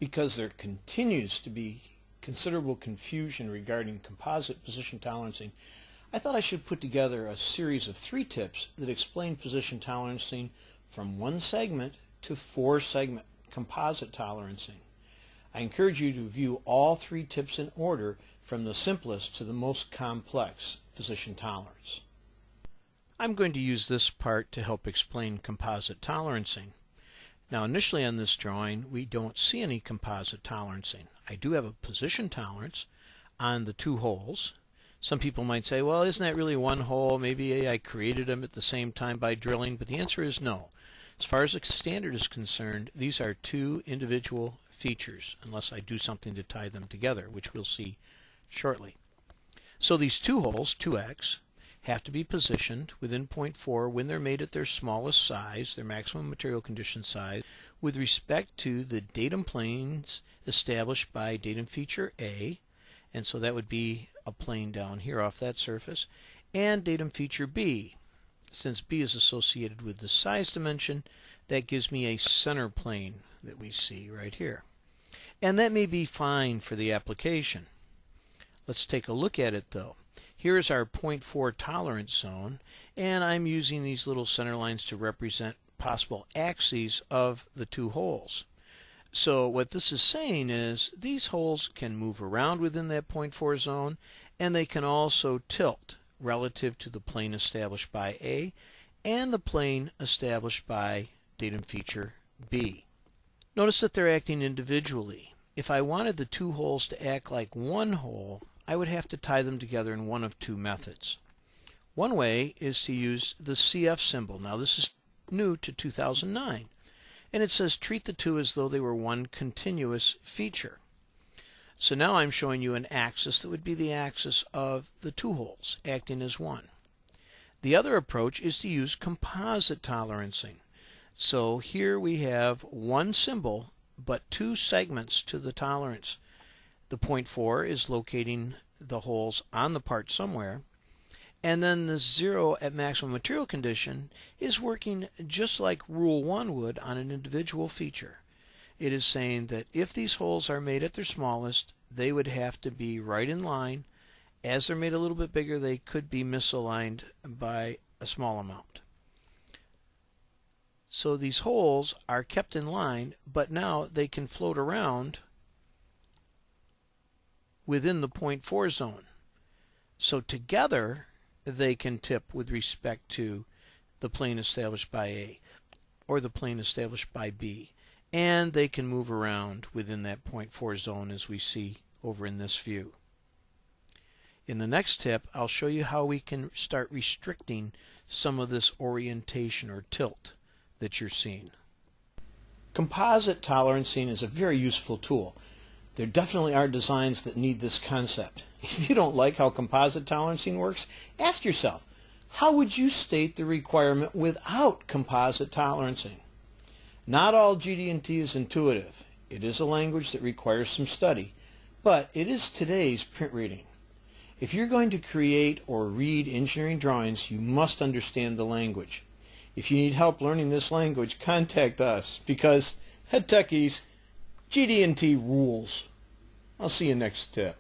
Because there continues to be considerable confusion regarding composite position tolerancing, I thought I should put together a series of 3 tips that explain position tolerancing from 1 segment to 4 segment composite tolerancing. I encourage you to view all 3 tips in order from the simplest to the most complex position tolerance. I'm going to use this part to help explain composite tolerancing. Now initially on this drawing we don't see any composite tolerancing. I do have a position tolerance on the 2 holes. Some people might say, well, isn't that really 1 hole? Maybe I created them at the same time by drilling, but the answer is no. As far as the standard is concerned, these are 2 individual features, unless I do something to tie them together, which we'll see shortly. So these 2 holes, 2x, have to be positioned within 0.4 when they're made at their smallest size, their maximum material condition size, with respect to the datum planes established by datum feature A, and so that would be a plane down here off that surface, and datum feature B. Since B is associated with the size dimension, that gives me a center plane that we see right here. And that may be fine for the application. Let's take a look at it though. Here is our 0.4 tolerance zone, and I'm using these little center lines to represent possible axes of the 2 holes. So what this is saying is these holes can move around within that 0.4 zone, and they can also tilt relative to the plane established by A and the plane established by datum feature B. Notice that they're acting individually. If I wanted the 2 holes to act like 1 hole, I would have to tie them together in one of 2 methods. One way is to use the CF symbol. Now this is new to 2009, and it says treat the 2 as though they were 1 continuous feature. So now I'm showing you an axis that would be the axis of the 2 holes acting as 1. The other approach is to use composite tolerancing. So here we have 1 symbol but 2 segments to the tolerance. The 0.4 is locating the holes on the part somewhere, and then the 0 at maximum material condition is working just like Rule 1 would on an individual feature. It is saying that if these holes are made at their smallest, they would have to be right in line. As they're made a little bit bigger, they could be misaligned by a small amount. So these holes are kept in line, but now they can float around within the 0.4 zone. So together they can tip with respect to the plane established by A or the plane established by B, and they can move around within that 0.4 zone as we see over in this view. In the next tip, I'll show you how we can start restricting some of this orientation or tilt that you're seeing. Composite tolerancing is a very useful tool. There definitely are designs that need this concept. If you don't like how composite tolerancing works, ask yourself, how would you state the requirement without composite tolerancing? Not all GD&T is intuitive. It is a language that requires some study, but it is today's print reading. If you're going to create or read engineering drawings, you must understand the language. If you need help learning this language, contact us, because at Tec-Ease, GD&T rules. I'll see you next tip.